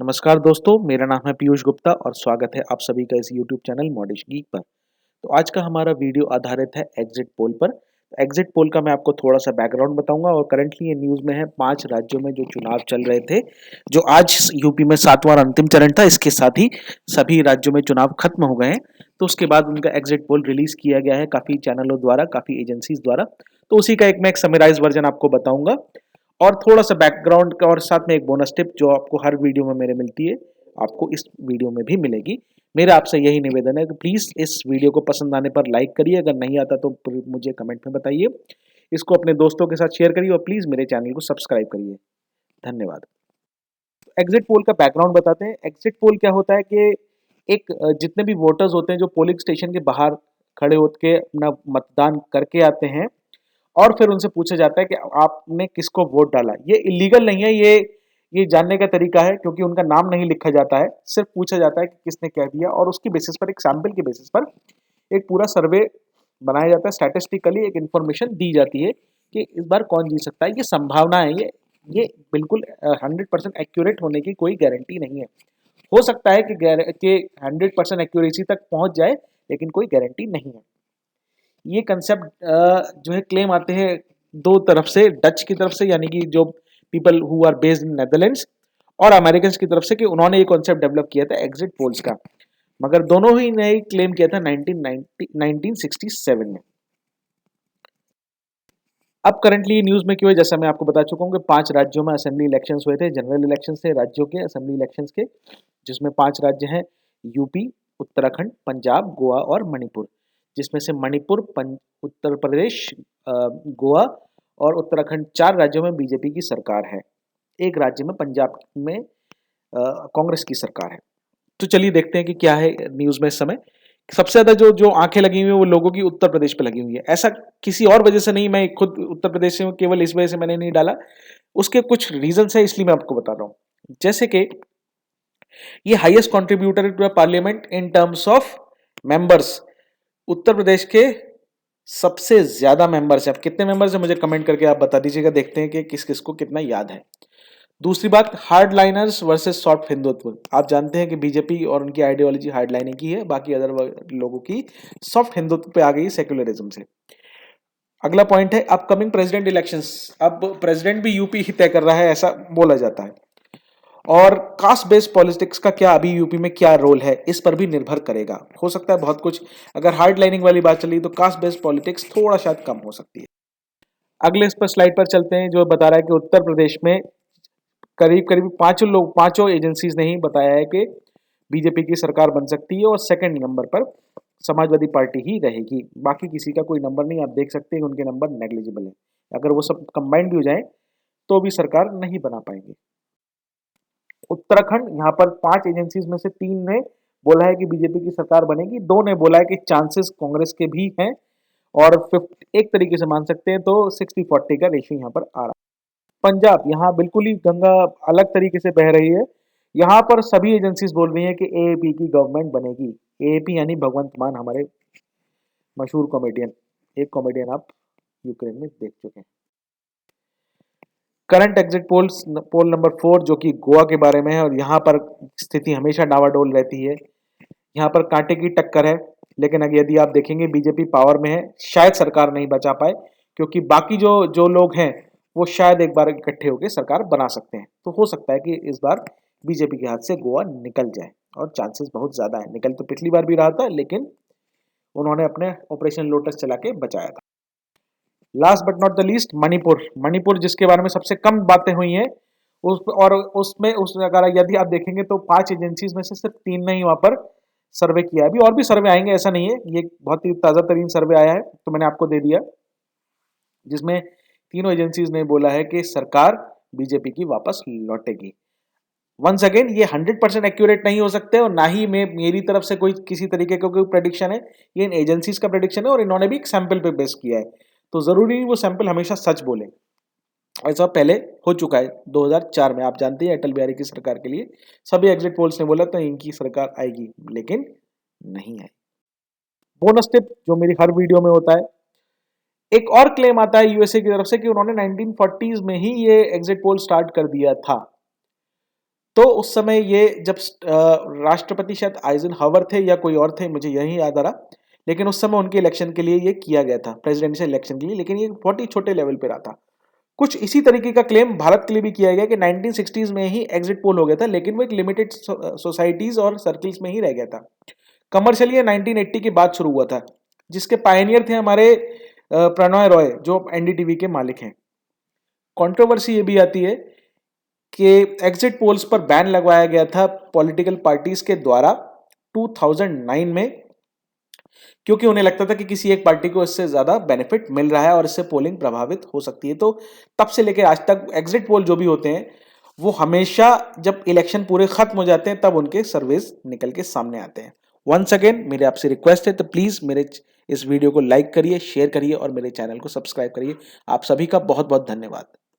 नमस्कार दोस्तों, मेरा नाम है पीयूष गुप्ता और स्वागत है आप सभी का इस यूट्यूब चैनल मॉडेश गीक पर। तो आज का हमारा वीडियो आधारित है एग्जिट पोल पर। एग्जिट पोल का मैं आपको थोड़ा-सा बैकग्राउंड बताऊँगा और करंटली ये न्यूज़ में है 5 राज्यों में जो चुनाव चल रहे थे, जो आज यूपी में 7वां और अंतिम चरण था, इसके साथ ही सभी राज्यों में चुनाव खत्म हो गए हैं। तो उसके बाद उनका एग्जिट पोल रिलीज़ किया गया है काफ़ी चैनलों द्वारा, काफ़ी एजेंसीज़ द्वारा। तो उसी का मैं एक समराइज़ वर्ज़न आपको बताऊँगा और थोड़ा-सा बैकग्राउंड का और साथ में एक बोनस टिप जो आपको हर वीडियो में मेरे मिलती है, आपको इस वीडियो में भी मिलेगी। मेरा आपसे यही निवेदन है कि प्लीज़ इस वीडियो को पसंद आने पर लाइक करिए, अगर नहीं आता तो मुझे कमेंट में बताइए। इसको अपने दोस्तों के साथ शेयर करिए और प्लीज़ मेरे चैनल को सब्सक्राइब करिए। धन्यवाद। एग्जिट पोल का बैकग्राउंड बताते हैं। एग्जिट पोल क्या होता है कि एक जितने भी वोटर्स होते हैं जो पोलिंग स्टेशन के बाहर खड़े होके अपना मतदान करके आते हैं और फिर उनसे पूछा जाता है कि आपने किसको वोट डाला। ये इलीगल नहीं है, ये जानने का तरीका है क्योंकि उनका नाम नहीं लिखा जाता है, सिर्फ पूछा जाता है कि किसने क्या दिया और उसकी बेसिस पर, एक सैंपल के बेसिस पर एक पूरा सर्वे बनाया जाता है। स्टैटिस्टिकली एक इंफॉर्मेशन दी जाती है कि इस बार कौन जीत सकता है। ये संभावना है, ये बिल्कुल 100% एक्यूरेट होने की कोई गारंटी नहीं है। हो सकता है कि 100% एक्यूरेसी तक पहुंच जाए, लेकिन कोई गारंटी नहीं है। ये कंसेप्ट जो है क्लेम आते हैं दो तरफ से, डच की तरफ से यानी कि जो people who are based in Netherlands, और अमेरिकन की तरफ से कि उन्होंने ये कॉन्सेप्ट डेवलप किया था एग्जिट पोल्स का, मगर दोनों ही ने क्लेम किया था 1967 में। अब करंटली न्यूज में क्यों है, जैसा मैं आपको बता चुका हूँ कि 5 राज्यों में असेंबली इलेक्शंस हुए थे, जनरल इलेक्शंस थे राज्यों के असेंबली इलेक्शंस के, जिसमें 5 राज्य हैं यूपी, उत्तराखंड, पंजाब, गोवा और मणिपुर। जिसमें से मणिपुर, उत्तर प्रदेश, गोवा और उत्तराखंड, 4 राज्यों में बीजेपी की सरकार है। एक राज्य में पंजाब में कांग्रेस की सरकार है। तो चलिए देखते हैं कि क्या है न्यूज में इस समय। सबसे ज्यादा जो जो आंखें लगी हुई है वो लोगों की उत्तर प्रदेश पे लगी हुई है। ऐसा किसी और वजह से नहीं, मैं खुद उत्तर प्रदेश से हूं, केवल इस वजह से मैंने नहीं डाला, उसके कुछ रीजन है, इसलिए मैं आपको बता रहा हूं। जैसे कि ये highest contributor to parliament in terms of members, Uttar Pradesh के सबसे ज्यादा मेंबर्स हैं। अब कितने मेंबर्स हैं मुझे कमेंट करके आप बता दीजिएगा, देखते हैं कि किस किस को कितना याद है। दूसरी बात, hard liners versus soft Hindutva. आप जानते हैं कि बीजेपी और उनकी आइडियोलॉजी हार्ड लाइनिंग की है, बाकी अदर लोगों की सॉफ्ट हिंदुत्व पे आ गई सेक्युलरिज्म से। अगला पॉइंट है अपकमिंग प्रेसिडेंट इलेक्शंस। अब प्रेसिडेंट भी यूपी ही तय कर रहा है, ऐसा बोला जाता है। और कास्ट बेस्ड पॉलिटिक्स का क्या अभी यूपी में क्या रोल है, इस पर भी निर्भर करेगा। हो सकता है बहुत कुछ, अगर हार्ड लाइनिंग वाली बात चली तो कास्ट बेस्ड पॉलिटिक्स थोड़ा शायद कम हो सकती है। अगले इस पर स्लाइड पर चलते हैं, जो बता रहा है कि उत्तर प्रदेश में करीब करीब पांचों एजेंसीज ने ही बताया है कि बीजेपी की सरकार बन सकती है और सेकंड नंबर पर समाजवादी पार्टी ही रहेगी। बाकी किसी का कोई नंबर नहीं, आप देख सकते हैं उनके नंबर नेग्लिजिबल है। अगर वो सब कंबाइंड भी हो जाए तो भी सरकार नहीं बना पाएंगे। उत्तराखंड, यहाँ पर 5 एजेंसीज में से 3 ने बोला है कि बीजेपी की सरकार बनेगी, 2 ने बोला है कि चांसेस कांग्रेस के भी हैं, और 50 एक तरीके से मान सकते हैं तो 60-40 का रेशियो यहाँ पर आ रहा है। पंजाब, यहाँ बिल्कुल ही गंगा अलग तरीके से बह रही है। यहाँ पर सभी एजेंसीज बोल रही हैं कि एएपी की गवर्नमेंट बनेगी। एएपी यानी भगवंत मान, हमारे मशहूर कॉमेडियन, एक कॉमेडियन आप यूक्रेन में देख चुके हैं। करंट एग्जिट पोल्स, पोल नंबर 4 जो कि गोवा के बारे में है, और यहाँ पर स्थिति हमेशा डावाडोल रहती है। यहाँ पर कांटे की टक्कर है, लेकिन अगर यदि आप देखेंगे बीजेपी पावर में है, शायद सरकार नहीं बचा पाए, क्योंकि बाकी जो जो लोग हैं वो शायद एक बार इकट्ठे होकर सरकार बना सकते हैं। तो हो सकता है कि इस बार बीजेपी के हाथ से गोवा निकल जाए, और चांसेस बहुत ज्यादा है। निकल तो पिछली बार भी रहा था, लेकिन उन्होंने अपने ऑपरेशन लोटस चला के बचाया था। Last but not the least, Manipur. Manipur जिसके बारे में सबसे कम बातें हुई हैं, उस अगर यदि आप देखेंगे तो 5 एजेंसीज में से सिर्फ 3 ने ही वहां पर सर्वे किया है। अभी और भी सर्वे आएंगे, ऐसा नहीं है, ये बहुत ही ताजा तरीन सर्वे आया है तो मैंने आपको दे दिया, जिसमें तीनों एजेंसीज ने बोला है कि सरकार बीजेपी की वापस लौटेगी। वंस अगेन, ये 100% एक्यूरेट नहीं हो सकते और ना ही मेरी तरफ से कोई किसी तरीके का कोई प्रेडिक्शन है। ये इन एजेंसीज का प्रेडिक्शन है और इन्होंने भी एक सैंपल पे बेस किया है, तो जरूरी नहीं वो सैंपल हमेशा सच बोले। ऐसा पहले हो चुका है 2004 में, आप जानते हैं अटल बिहारी की सरकार के लिए सभी एग्जिट पोल्स ने बोला था इनकी सरकार आएगी, लेकिन नहीं आई। बोनस टिप जो मेरी हर वीडियो में होता है, एक और क्लेम आता है यूएसए की तरफ से कि उन्होंने 1940s में ही ये एग्जिट पोल स्टार्ट कर दिया था। तो उस समय ये जब राष्ट्रपति शायद आइजनहावर थे या कोई और थे, मुझे यही याद आ रहा, लेकिन उस समय उनके इलेक्शन के लिए ये किया गया था, प्रेसिडेंशियल इलेक्शन के लिए, लेकिन ये बहुत ही छोटे लेवल पे रहा था। कुछ इसी तरीके का क्लेम भारत के लिए भी किया गया कि 1960s में ही एग्जिट पोल हो गया था, लेकिन वो एक लिमिटेड सोसाइटीज और सर्किल्स में ही रह गया था। कमर्शियली ये 1980 के बाद शुरू हुआ था, जिसके पायनियर थे हमारे प्रणॉय रॉय, जो एनडीटीवी के मालिक हैं। कंट्रोवर्सी ये भी आती है कि एग्जिट पोल्स पर बैन लगवाया गया था पॉलिटिकल पार्टीज के द्वारा 2009 में, क्योंकि उन्हें लगता था कि किसी एक पार्टी को इससे ज्यादा बेनिफिट मिल रहा है और इससे पोलिंग प्रभावित हो सकती है। तो तब से लेकर आज तक एग्जिट पोल जो भी होते हैं वो हमेशा जब इलेक्शन पूरे खत्म हो जाते हैं तब उनके सर्वेस निकल के सामने आते हैं। वंस अगेन मेरे आपसे रिक्वेस्ट है, तो प्लीज मेरे इस वीडियो को लाइक करिए, शेयर करिए और मेरे चैनल को सब्सक्राइब करिए। आप सभी का बहुत बहुत धन्यवाद।